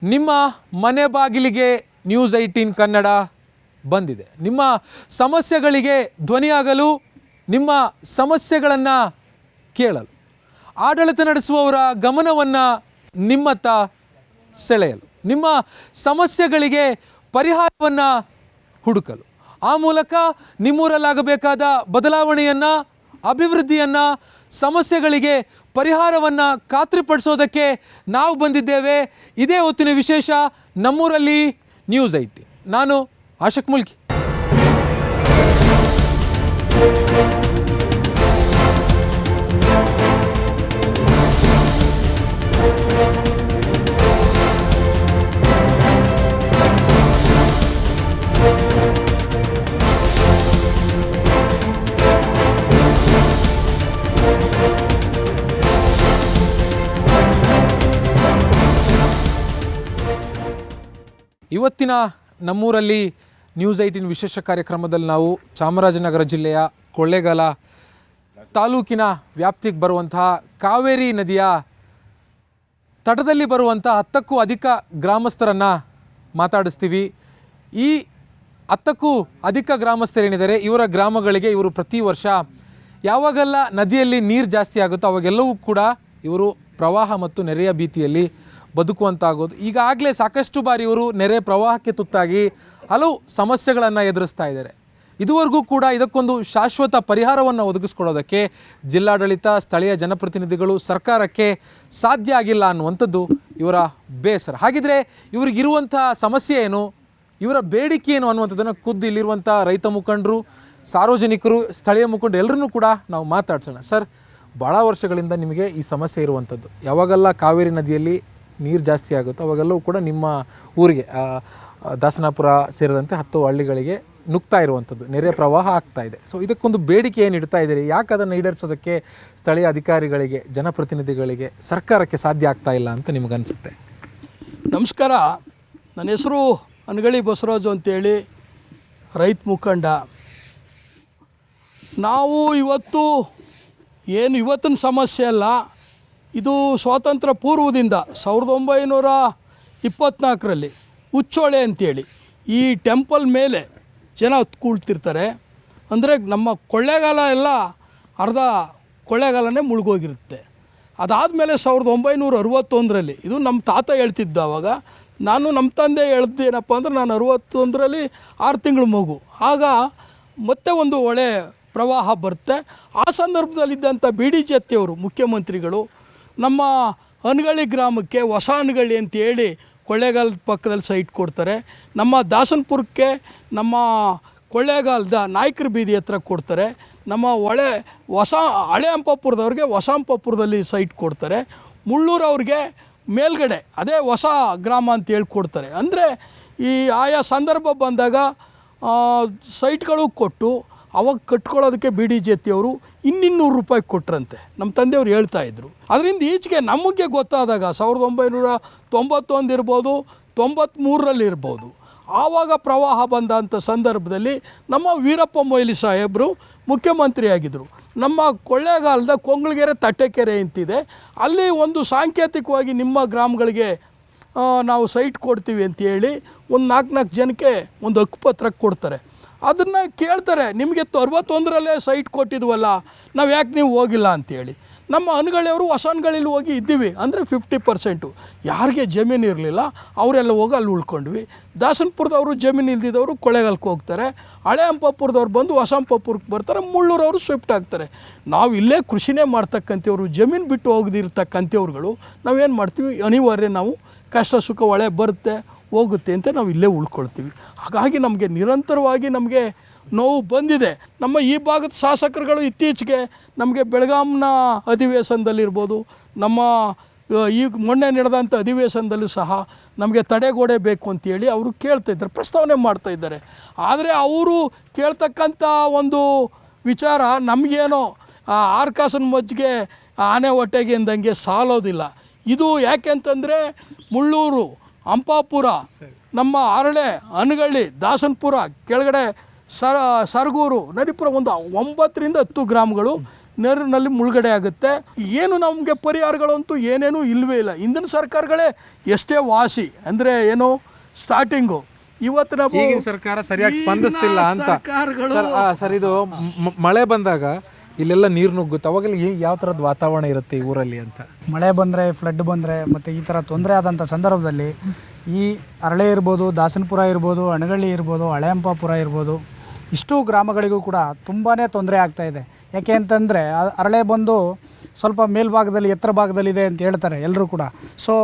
ನಿಮ್ಮ ಮನೆ ಬಾಗಿಲಿಗೆ ನ್ಯೂಸ್ 18 ಕನ್ನಡ ಬಂದಿದೆ. ನಿಮ್ಮ ಸಮಸ್ಯೆಗಳಿಗೆ ಧ್ವನಿಯಾಗಲು, ನಿಮ್ಮ ಸಮಸ್ಯೆಗಳನ್ನು ಕೇಳಲು, ಆಡಳಿತ ನಡೆಸುವವರ ಗಮನವನ್ನು ನಿಮ್ಮತ್ತ ಸೆಳೆಯಲು, ನಿಮ್ಮ ಸಮಸ್ಯೆಗಳಿಗೆ ಪರಿಹಾರವನ್ನು ಹುಡುಕಲು, ಆ ಮೂಲಕ ನಿಮ್ಮೂರಲ್ಲಾಗಬೇಕಾದ ಬದಲಾವಣೆಯನ್ನು, ಅಭಿವೃದ್ಧಿಯನ್ನು, ಸಮಸ್ಯೆಗಳಿಗೆ ಪರಿಹಾರವನ್ನು ಖಾತ್ರಿಪಡಿಸೋದಕ್ಕೆ ನಾವು ಬಂದಿದ್ದೇವೆ. ಇದೇ ಹೊತ್ತಿನ ವಿಶೇಷ ನಮ್ಮೂರಲ್ಲಿ ನ್ಯೂಸ್ 18. ನಾನು ಆಶಕ್ ಮುಲ್ಕಿ. ಇವತ್ತಿನ ನಮ್ಮೂರಲ್ಲಿ ನ್ಯೂಸ್ 18 ವಿಶೇಷ ಕಾರ್ಯಕ್ರಮದಲ್ಲಿ ನಾವು ಚಾಮರಾಜನಗರ ಜಿಲ್ಲೆಯ ಕೊಳ್ಳೇಗಾಲ ತಾಲೂಕಿನ ವ್ಯಾಪ್ತಿಗೆ ಬರುವಂತಹ ಕಾವೇರಿ ನದಿಯ ತಟದಲ್ಲಿ ಬರುವಂಥ 10ಕ್ಕೂ ಅಧಿಕ ಗ್ರಾಮಸ್ಥರನ್ನು ಮಾತಾಡಿಸ್ತೀವಿ. ಈ 10ಕ್ಕೂ ಅಧಿಕ ಗ್ರಾಮಸ್ಥರೇನಿದ್ದಾರೆ, ಇವರ ಗ್ರಾಮಗಳಿಗೆ ಇವರು ಪ್ರತಿ ವರ್ಷ ಯಾವಾಗೆಲ್ಲ ನದಿಯಲ್ಲಿ ನೀರು ಜಾಸ್ತಿ ಆಗುತ್ತೋ ಅವಾಗೆಲ್ಲವೂ ಕೂಡ ಇವರು ಪ್ರವಾಹ ಮತ್ತು ನೆರೆಯ ಭೀತಿಯಲ್ಲಿ ಬದುಕುವಂತಾಗೋದು. ಈಗಾಗಲೇ ಸಾಕಷ್ಟು ಬಾರಿ ಇವರು ನೆರೆ ಪ್ರವಾಹಕ್ಕೆ ತುತ್ತಾಗಿ ಹಲವು ಸಮಸ್ಯೆಗಳನ್ನು ಎದುರಿಸ್ತಾ ಇದ್ದಾರೆ. ಇದುವರೆಗೂ ಕೂಡ ಇದಕ್ಕೊಂದು ಶಾಶ್ವತ ಪರಿಹಾರವನ್ನು ಒದಗಿಸ್ಕೊಡೋದಕ್ಕೆ ಜಿಲ್ಲಾಡಳಿತ, ಸ್ಥಳೀಯ ಜನಪ್ರತಿನಿಧಿಗಳು, ಸರ್ಕಾರಕ್ಕೆ ಸಾಧ್ಯ ಆಗಿಲ್ಲ ಅನ್ನುವಂಥದ್ದು ಇವರ ಬೇಸರ. ಹಾಗಿದ್ರೆ ಇವ್ರಿಗಿರುವಂಥ ಸಮಸ್ಯೆ ಏನು, ಇವರ ಬೇಡಿಕೆ ಏನು ಅನ್ನುವಂಥದ್ದನ್ನು ಖುದ್ದು ಇಲ್ಲಿರುವಂಥ ರೈತ ಮುಖಂಡರು, ಸಾರ್ವಜನಿಕರು, ಸ್ಥಳೀಯ ಮುಖಂಡರು ಎಲ್ಲರನ್ನೂ ಕೂಡ ನಾವು ಮಾತಾಡ್ಸೋಣ. ಸರ್, ಭಾಳ ವರ್ಷಗಳಿಂದ ನಿಮಗೆ ಈ ಸಮಸ್ಯೆ ಇರುವಂಥದ್ದು. ಯಾವಾಗೆಲ್ಲ ಕಾವೇರಿ ನದಿಯಲ್ಲಿ ನೀರು ಜಾಸ್ತಿ ಆಗುತ್ತೋ ಅವಾಗೆಲ್ಲವೂ ಕೂಡ ನಿಮ್ಮ ಊರಿಗೆ, ದಾಸನಾಪುರ ಸೇರಿದಂತೆ 10 ಹಳ್ಳಿಗಳಿಗೆ ನುಗ್ತಾ ಇರುವಂಥದ್ದು, ನೆರೆ ಪ್ರವಾಹ ಆಗ್ತಾ ಇದೆ. ಸೊ ಇದಕ್ಕೊಂದು ಬೇಡಿಕೆ ಏನು ಇಡ್ತಾ ಇದ್ದೀರಿ? ಯಾಕೆ ಅದನ್ನು ಈಡೇರಿಸೋದಕ್ಕೆ ಸ್ಥಳೀಯ ಅಧಿಕಾರಿಗಳಿಗೆ, ಜನಪ್ರತಿನಿಧಿಗಳಿಗೆ, ಸರ್ಕಾರಕ್ಕೆ ಸಾಧ್ಯ ಆಗ್ತಾ ಇಲ್ಲ ಅಂತ ನಿಮಗನ್ಸುತ್ತೆ? ನಮಸ್ಕಾರ. ನನ್ನ ಹೆಸರು ಅನಗಳಿ ಬಸವರಾಜು ಅಂತೇಳಿ, ರೈತ ಮುಖಂಡ. ನಾವು ಇವತ್ತಿನ ಸಮಸ್ಯೆ ಅಲ್ಲ, ಇದು ಸ್ವಾತಂತ್ರ್ಯ ಪೂರ್ವದಿಂದ 1924ರಲ್ಲಿ ಉಚ್ಚೋಳೆ ಅಂತೇಳಿ ಈ ಟೆಂಪಲ್ ಮೇಲೆ ಜನ ಕೂಳ್ತಿರ್ತಾರೆ. ಅಂದರೆ ನಮ್ಮ ಕೊಳ್ಳೇಗಾಲ ಎಲ್ಲ ಅರ್ಧ ಕೊಳ್ಳೇಗಾಲನೇ ಮುಳುಗೋಗಿರುತ್ತೆ. ಅದಾದಮೇಲೆ 1961ರಲ್ಲಿ, ಇದು ನಮ್ಮ ತಾತ ಹೇಳ್ತಿದ್ದ ಅವಾಗ, ನಮ್ಮ ತಂದೆ ಹೇಳ್ದೇನಪ್ಪ ಅಂದರೆ ನಾನು 61ರಲ್ಲಿ 6 ತಿಂಗಳ ಮಗು. ಆಗ ಮತ್ತೆ ಒಂದು ಹೊಳೆ ಪ್ರವಾಹ ಬರುತ್ತೆ. ಆ ಸಂದರ್ಭದಲ್ಲಿದ್ದಂಥ BD ಜತ್ತಿಯವರು ಮುಖ್ಯಮಂತ್ರಿಗಳು ನಮ್ಮ ಅನಗಳಿ ಗ್ರಾಮಕ್ಕೆ ಹೊಸ ಅನಗಳಿ ಅಂತೇಳಿ ಕೊಳ್ಳೇಗಾಲದ ಪಕ್ಕದಲ್ಲಿ ಸೈಟ್ ಕೊಡ್ತಾರೆ. ನಮ್ಮ ದಾಸನಪುರಕ್ಕೆ ನಮ್ಮ ಕೊಳ್ಳೇಗಾಲದ ನಾಯಕರ ಬೀದಿ ಹತ್ರ ಕೊಡ್ತಾರೆ. ನಮ್ಮ ಹಳೆ ಹಂಪಾಪುರದವ್ರಿಗೆ ಹೊಸ ಹಂಪಾಪುರದಲ್ಲಿ ಸೈಟ್ ಕೊಡ್ತಾರೆ. ಮುಳ್ಳೂರವ್ರಿಗೆ ಮೇಲ್ಗಡೆ ಅದೇ ಹೊಸ ಗ್ರಾಮ ಅಂತ ಹೇಳ್ಕೊಡ್ತಾರೆ. ಅಂದರೆ ಈ ಆಯಾ ಸಂದರ್ಭ ಬಂದಾಗ ಸೈಟ್ಗಳು ಕೊಟ್ಟು ಅವಾಗ ಕಟ್ಕೊಳ್ಳೋದಕ್ಕೆ BD ಜತ್ತಿಯವರು 200 ರೂಪಾಯಿ ಕೊಟ್ರಂತೆ. ನಮ್ಮ ತಂದೆಯವರು ಹೇಳ್ತಾಯಿದ್ರು. ಅದರಿಂದ ಈಚೆಗೆ ನಮಗೆ ಗೊತ್ತಾದಾಗ 1991 ಇರ್ಬೋದು, 93ರಲ್ಲಿ ಇರ್ಬೋದು, ಆವಾಗ ಪ್ರವಾಹ ಬಂದಂಥ ಸಂದರ್ಭದಲ್ಲಿ ನಮ್ಮ ವೀರಪ್ಪ ಮೊಯ್ಲಿ ಸಾಹೇಬರು ಮುಖ್ಯಮಂತ್ರಿಯಾಗಿದ್ದರು. ನಮ್ಮ ಕೊಳ್ಳೇಗಾಲದ ಕೊಂಗ್ಳಗೆರೆ ತಟ್ಟೆಕೆರೆ ಅಂತಿದೆ, ಅಲ್ಲಿ ಒಂದು ಸಾಂಕೇತಿಕವಾಗಿ ನಿಮ್ಮ ಗ್ರಾಮಗಳಿಗೆ ನಾವು ಸೈಟ್ ಕೊಡ್ತೀವಿ ಅಂತೇಳಿ ಒಂದು 4 ಜನಕ್ಕೆ ಒಂದು ಹಕ್ಕುಪತ್ರ ಕೊಡ್ತಾರೆ. ಅದನ್ನು ಕೇಳ್ತಾರೆ, ನಿಮಗೆ 61ರಲ್ಲೇ ಸೈಟ್ ಕೊಟ್ಟಿದ್ವಲ್ಲ, ನಾವು ಯಾಕೆ ನೀವು ಹೋಗಿಲ್ಲ ಅಂತೇಳಿ. ನಮ್ಮ ಅನಗಳಿಯವರು ಹೊಸ ಅನಗಳಿಲಿ ಹೋಗಿ ಇದ್ದೀವಿ. ಅಂದರೆ 50%. ಯಾರಿಗೆ ಜಮೀನು ಇರಲಿಲ್ಲ ಅವರೆಲ್ಲ ಹೋಗಿ ಅಲ್ಲಿ ಉಳ್ಕೊಂಡ್ವಿ. ದಾಸನಪುರದವರು ಜಮೀನು ಇಲ್ದಿದ್ದವರು ಕೊಳ್ಳೇಗಾಲಕ್ಕೆ ಹೋಗ್ತಾರೆ. ಹಳೆ ಹಂಪಾಪುರದವ್ರು ಬಂದು ಹೊಸ ಹಂಪಾಪುರಕ್ಕೆ ಬರ್ತಾರೆ. ಮುಳ್ಳೂರವರು ಶಿಫ್ಟ್ ಆಗ್ತಾರೆ. ನಾವು ಇಲ್ಲೇ ಕೃಷಿನೇ ಮಾಡ್ತಕ್ಕಂಥವ್ರು, ಜಮೀನು ಬಿಟ್ಟು ಹೋಗದಿರ್ತಕ್ಕಂಥವ್ರುಗಳು ನಾವೇನು ಮಾಡ್ತೀವಿ, ಅನಿವಾರ್ಯ ನಾವು ಕಷ್ಟ ಸುಖ ಹೊಳೆ ಬರುತ್ತೆ ಹೋಗುತ್ತೆ ಅಂತ ನಾವು ಇಲ್ಲೇ ಉಳ್ಕೊಳ್ತೀವಿ. ಹಾಗಾಗಿ ನಮಗೆ ನಿರಂತರವಾಗಿ ನಮಗೆ ನೋವು ಬಂದಿದೆ. ನಮ್ಮ ಈ ಭಾಗದ ಶಾಸಕರುಗಳು ಇತ್ತೀಚೆಗೆ ನಮಗೆ ಬೆಳಗಾಂನ ಅಧಿವೇಶನದಲ್ಲಿರ್ಬೋದು, ನಮ್ಮ ಈಗ ಮೊನ್ನೆ ನಡೆದಂಥ ಅಧಿವೇಶನದಲ್ಲೂ ಸಹ ನಮಗೆ ತಡೆಗೋಡೆ ಬೇಕು ಅಂತೇಳಿ ಅವರು ಕೇಳ್ತಾಯಿದ್ದಾರೆ, ಪ್ರಸ್ತಾವನೆ ಮಾಡ್ತಾಯಿದ್ದಾರೆ. ಆದರೆ ಅವರು ಕೇಳ್ತಕ್ಕಂಥ ಒಂದು ವಿಚಾರ ನಮಗೇನೋ 6 ಕಾಸಿನ ಮಜ್ಜಿಗೆ ಆನೆ ಹೊಟ್ಟೆಗೆ ಅಂದಂಗೆ ಸಾಲೋದಿಲ್ಲ. ಇದು ಯಾಕೆ ಅಂತಂದರೆ ಮುಳ್ಳೂರು, ಹಂಪಾಪುರ, ನಮ್ಮ ಹರಳೆ, ಅನಗಳಿ, ದಾಸನಪುರ, ಕೆಳಗಡೆ ಸರಗೂರು, ನರಿಪುರ, ಒಂದು 9ರಿಂದ 10 ಗ್ರಾಮಗಳು ನೀರಿನಲ್ಲಿ ಮುಳುಗಡೆ ಆಗುತ್ತೆ. ಏನು ನಮಗೆ ಪರಿಹಾರಗಳಂತೂ ಏನೇನೂ ಇಲ್ಲವೇ ಇಲ್ಲ. ಹಿಂದಿನ ಸರ್ಕಾರಗಳೇ ಎಷ್ಟೇ ವಾಸಿ ಅಂದರೆ ಏನು ಸ್ಟಾರ್ಟಿಂಗು, ಇವತ್ತು ನಾವು ಈಗಿನ ಸರ್ಕಾರ ಸರಿಯಾಗಿ ಸ್ಪಂದಿಸ್ತಿಲ್ಲ ಅಂತ ಸರ್. ಇದು ಮಳೆ ಬಂದಾಗ ಇಲ್ಲೆಲ್ಲ ನೀರು ನುಗ್ಗುತ್ತೆ, ಅವಾಗೆಲ್ಲ ಯಾವ ಥರದ ವಾತಾವರಣ ಇರುತ್ತೆ ಈ ಊರಲ್ಲಿ ಅಂತ? ಮಳೆ ಬಂದರೆ, ಫ್ಲಡ್ ಬಂದರೆ ಮತ್ತು ಈ ಥರ ತೊಂದರೆ ಆದಂಥ ಸಂದರ್ಭದಲ್ಲಿ ಈ ಅರಳೆ ಇರ್ಬೋದು, ದಾಸನಪುರ ಇರ್ಬೋದು, ಅಣಗಳ್ಳಿ ಇರ್ಬೋದು, ಹಳೆಯಂಪಾಪುರ ಇರ್ಬೋದು, ಇಷ್ಟು ಗ್ರಾಮಗಳಿಗೂ ಕೂಡ ತುಂಬಾ ತೊಂದರೆ ಆಗ್ತಾಯಿದೆ. ಯಾಕೆ ಅಂತಂದರೆ ಅರಳೆ ಬಂದು ಸ್ವಲ್ಪ ಮೇಲ್ಭಾಗದಲ್ಲಿ ಎತ್ತರ ಭಾಗದಲ್ಲಿದೆ ಅಂತ ಹೇಳ್ತಾರೆ ಎಲ್ಲರೂ ಕೂಡ. ಸೊ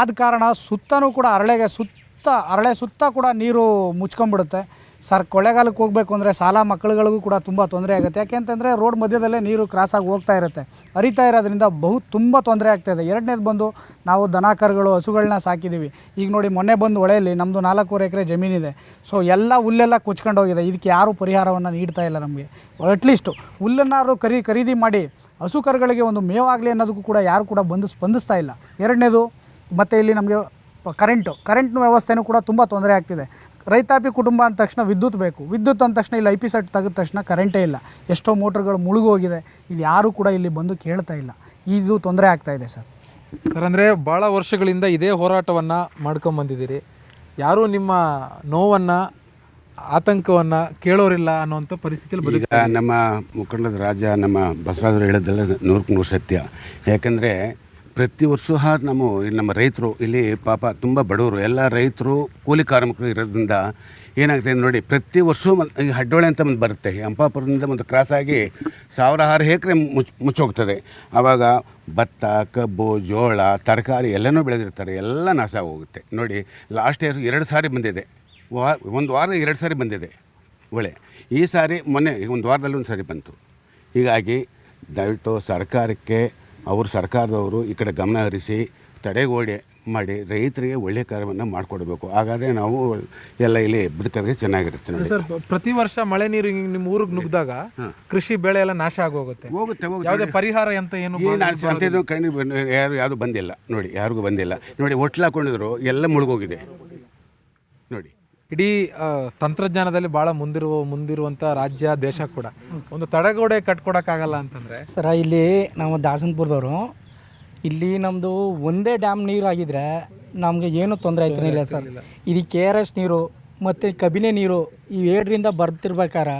ಆದ ಕಾರಣ ಸುತ್ತಲೂ ಕೂಡ ಅರಳೆ ಸುತ್ತ ಕೂಡ ನೀರು ಮುಚ್ಕೊಂಡ್ಬಿಡುತ್ತೆ ಸರ್. ಕೊಳ್ಳೆಗಾಲಕ್ಕೆ ಹೋಗಬೇಕು ಅಂದರೆ ಶಾಲಾ ಮಕ್ಕಳುಗಳಿಗೂ ಕೂಡ ತುಂಬ ತೊಂದರೆ ಆಗುತ್ತೆ. ಯಾಕೆ ಅಂತಂದರೆ ರೋಡ್ ಮಧ್ಯದಲ್ಲೇ ನೀರು ಕ್ರಾಸಾಗಿ ಹೋಗ್ತಾ ಇರುತ್ತೆ, ಹರಿತಾ ಇರೋದ್ರಿಂದ ತುಂಬ ತೊಂದರೆ ಆಗ್ತಾಯಿದೆ. ಎರಡನೇದು ಬಂದು ನಾವು ದನ ಕರುಗಳು ಹಸುಗಳನ್ನ ಸಾಕಿದ್ದೀವಿ. ಈಗ ನೋಡಿ, ಮೊನ್ನೆ ಬಂದು ಹೊಳೆಯಲ್ಲಿ ನಮ್ಮದು 4 ಎಕರೆ ಜಮೀನಿದೆ. ಸೊ ಎಲ್ಲ ಹುಲ್ಲೆಲ್ಲ ಕುಚ್ಕೊಂಡು ಹೋಗಿದೆ. ಇದಕ್ಕೆ ಯಾರೂ ಪರಿಹಾರವನ್ನು ನೀಡ್ತಾ ಇಲ್ಲ ನಮಗೆ. ಅಟ್ಲೀಸ್ಟು ಹುಲ್ಲನ್ನಾರು ಖರೀದಿ ಮಾಡಿ ಹಸು ಕರುಗಳಿಗೆ ಒಂದು ಮೇವಾಗಲಿ ಅನ್ನೋದಕ್ಕೂ ಕೂಡ ಯಾರು ಕೂಡ ಬಂದು ಸ್ಪಂದಿಸ್ತಾ ಇಲ್ಲ. ಎರಡನೇದು ಮತ್ತು ಇಲ್ಲಿ ನಮಗೆ ಕರೆಂಟ್ನ ವ್ಯವಸ್ಥೆನೂ ಕೂಡ ತುಂಬ ತೊಂದರೆ ಆಗ್ತಿದೆ. ರೈತಾಪಿ ಕುಟುಂಬ ಅಂದ ತಕ್ಷಣ ವಿದ್ಯುತ್ ಬೇಕು. ವಿದ್ಯುತ್ ಅಂದ ತಕ್ಷಣ ಇಲ್ಲಿ IP ಸೆಟ್ ತೆಗೆದ ತಕ್ಷಣ ಕರೆಂಟೇ ಇಲ್ಲ. ಎಷ್ಟೋ ಮೋಟ್ರ್ಗಳು ಮುಳುಗೋಗಿದೆ. ಇಲ್ಲಿ ಯಾರೂ ಕೂಡ ಇಲ್ಲಿ ಬಂದು ಕೇಳ್ತಾ ಇಲ್ಲ. ಇದು ತೊಂದರೆ ಆಗ್ತಾಯಿದೆ ಸರ್. ಸರ್, ಅಂದರೆ ಭಾಳ ವರ್ಷಗಳಿಂದ ಇದೇ ಹೋರಾಟವನ್ನು ಮಾಡ್ಕೊಂಬಂದಿದ್ದೀರಿ. ಯಾರೂ ನಿಮ್ಮ ನೋವನ್ನು, ಆತಂಕವನ್ನು ಕೇಳೋರಿಲ್ಲ ಅನ್ನೋಂಥ ಪರಿಸ್ಥಿತಿಯಲ್ಲಿ ಈಗ ನಮ್ಮ ಮುಖಂಡದ ರಾಜ ನಮ್ಮ ಬಸವರಾಜರು ಹೇಳೋದೆಲ್ಲ 100% ಸತ್ಯ. ಯಾಕಂದರೆ ಪ್ರತಿ ವರ್ಷ ನಮ್ಮ ರೈತರು ಇಲ್ಲಿ ಪಾಪ ತುಂಬ ಬಡವರು, ಎಲ್ಲ ರೈತರು ಕೂಲಿ ಕಾರ್ಮಿಕರು ಇರೋದ್ರಿಂದ ಏನಾಗ್ತದೆ ನೋಡಿ, ಪ್ರತಿ ವರ್ಷ ಈ ಹಡ್ಡೋಳೆ ಅಂತ ಒಂದು ಬರುತ್ತೆ, ಅಂಪಾಪುರದಿಂದ ಒಂದು ಕ್ರಾಸಾಗಿ 1000 ಎಕರೆ ಮುಚ್ಚೋಗ್ತದೆ. ಆವಾಗ ಭತ್ತ, ಕಬ್ಬು, ಜೋಳ, ತರಕಾರಿ ಎಲ್ಲನೂ ಬೆಳೆದಿರ್ತಾರೆ, ಎಲ್ಲ ನಾಶ ಹೋಗುತ್ತೆ. ನೋಡಿ, ಲಾಸ್ಟ್ ಇಯರ್ 2 ಸಾರಿ ಬಂದಿದೆ, ಒಂದು ವಾರದ 2 ಸಾರಿ ಬಂದಿದೆ ಒಳ್ಳೆ. ಈ ಸಾರಿ ಮೊನ್ನೆ ಒಂದು ವಾರದಲ್ಲಿ ಒಂದು ಸಾರಿ ಬಂತು. ಹೀಗಾಗಿ ದಯವಿಟ್ಟು ಸರ್ಕಾರದವರು ಈ ಕಡೆ ಗಮನ ಹರಿಸಿ ತಡೆಗೋಡೆ ಮಾಡಿ ರೈತರಿಗೆ ಒಳ್ಳೆಯ ಕಾರ್ಯವನ್ನು ಮಾಡಿಕೊಡ್ಬೇಕು. ಹಾಗಾದರೆ ನಾವು ಎಲ್ಲ ಇಲ್ಲಿ ಬದುಕೋದಕ್ಕೆ ಚೆನ್ನಾಗಿರುತ್ತೆ ನೋಡಿ. ಸರ್, ಪ್ರತಿ ವರ್ಷ ಮಳೆ ನೀರು ನಿಮ್ಮ ಊರಿಗೆ ನುಗ್ಗಿದಾಗ ಕೃಷಿ ಬೆಳೆ ಎಲ್ಲ ನಾಶ ಆಗೋಗುತ್ತೆ. ಯಾವುದೇ ಪರಿಹಾರ ಅಂತ ಅಂಥದ್ದು ಯಾವುದು ಬಂದಿಲ್ಲ ನೋಡಿ, ಯಾರಿಗೂ ಬಂದಿಲ್ಲ ನೋಡಿ. ಒಟ್ಲು ಹಾಕೊಂಡಿದ್ರು ಎಲ್ಲ ಮುಳುಗೋಗಿದೆ ನೋಡಿ. ಇಡೀ ತಂತ್ರಜ್ಞಾನದಲ್ಲಿ ಭಾಳ ಮುಂದಿರುವಂಥ ರಾಜ್ಯ, ದೇಶ ಕೂಡ ಒಂದು ತಡೆಗೋಡೆ ಕಟ್ಕೊಡೋಕ್ಕಾಗಲ್ಲ ಅಂತಂದರೆ ಸರ, ಇಲ್ಲಿ ನಾವು ದಾಸನಪುರದವರು, ಇಲ್ಲಿ ನಮ್ಮದು ಒಂದೇ ಡ್ಯಾಮ್ ನೀರು ಆಗಿದ್ರೆ ನಮಗೆ ಏನೂ ತೊಂದರೆ ಆಯ್ತಿರಲಿಲ್ಲ ಸರ್. ಇದು KRS ನೀರು ಮತ್ತು ಕಬಿನೆ ನೀರು ಈ 2ರಿಂದ ಬರ್ತಿರ್ಬೇಕಾರೆ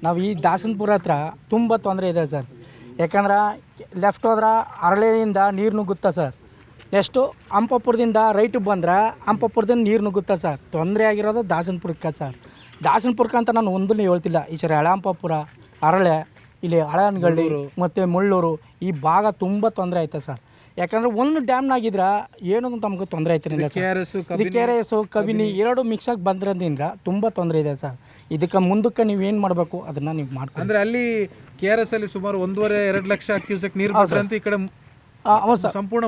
ನಾವು ಈ ದಾಸನಪುರ ಹತ್ರ ತುಂಬ ತೊಂದರೆ ಇದೆ ಸರ್. ಯಾಕಂದ್ರೆ ಲೆಫ್ಟ್ ಹೋದ್ರೆ ಅರಳೆಯಿಂದ ನೀರು ನುಗ್ಗುತ್ತಾ ಸರ್. ನೆಕ್ಸ್ಟು ಅಂಪಾಪುರದಿಂದ ರೈಟಿಗೆ ಬಂದ್ರೆ ಅಂಪಾಪುರದಿಂದ ನೀರು ನುಗ್ಗುತ್ತಾ ಸರ್. ತೊಂದರೆ ಆಗಿರೋದು ದಾಸನಪುರಕ್ಕೆ ಸರ್. ದಾಸನಪುರಕ್ಕೆ ಅಂತ ನಾನು ಒಂದೂ ಹೇಳ್ತಿಲ್ಲ. ಈ ಸರಿ ಹಳೆಂಪಾಪುರ, ಅರಳೆ, ಇಲ್ಲಿ ಹಳೆಯನಗಳ್ಳಿ ಮತ್ತು ಮುಳ್ಳೂರು ಈ ಭಾಗ ತುಂಬ ತೊಂದರೆ ಆಯ್ತು ಸರ್. ಯಾಕಂದರೆ ಒಂದು ಡ್ಯಾಮ್ನಾಗಿದ್ರೆ ಏನೋ ತಮಗೆ ತೊಂದರೆ ಆಯ್ತಿರಲಿಲ್ಲ ಸರ್. ಇದು KRS ಕಬಿನಿ 2 ಮಿಕ್ಸಾಗಿ ಬಂದ್ರಿಂದ ತುಂಬ ತೊಂದರೆ ಇದೆ ಸರ್. ಇದಕ್ಕೆ ಮುಂದಕ್ಕೆ ನೀವೇನು ಮಾಡಬೇಕು ಅದನ್ನು ನೀವು ಮಾಡ್ಕೊಂಡು. ಅಂದರೆ ಅಲ್ಲಿ KRS ಅಲ್ಲಿ ಸುಮಾರು 1.5-2 ಲಕ್ಷ ಕ್ಯೂಸೆಕ್ ನೀರು ಅಂತ ಈ ಕಡೆ ಸಂಪೂರ್ಣ